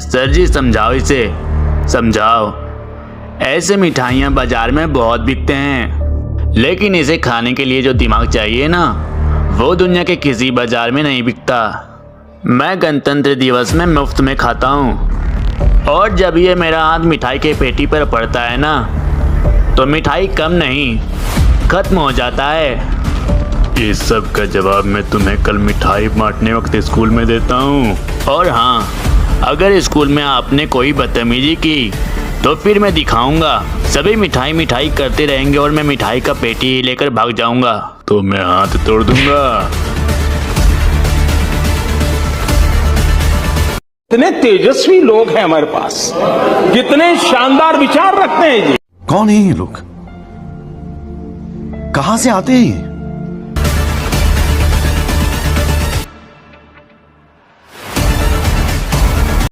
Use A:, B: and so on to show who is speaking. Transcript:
A: Sir जी समझाओ इसे, समझाओ। ऐसे मिठाइयाँ बाजार में बहुत बिकते हैं, लेकिन इसे खाने के लिए जो दिमाग चाहिए ना, वो दुनिया के किसी बाजार में नहीं बिकता। मैं गणतंत्र दिवस में मुफ्त में खाता हूँ, और जब ये मेरा हाथ मिठाई के पेटी पर पड़ता है ना, तो मिठाई कम नहीं खत्म हो जाता है। इस सब का जवाब मैं तुम्हें कल मिठाई बांटने वक्त स्कूल में देता हूँ। और हाँ, अगर स्कूल में आपने कोई बदतमीजी की तो फिर मैं दिखाऊंगा। सभी मिठाई मिठाई करते रहेंगे और मैं मिठाई का पेटी ही लेकर भाग जाऊंगा, तो मैं हाथ तोड़ दूंगा।
B: कितने तेजस्वी लोग हैं हमारे पास, कितने शानदार विचार रखते हैं जी।
C: कौन है ये लोग? कहां से आते हैं ये?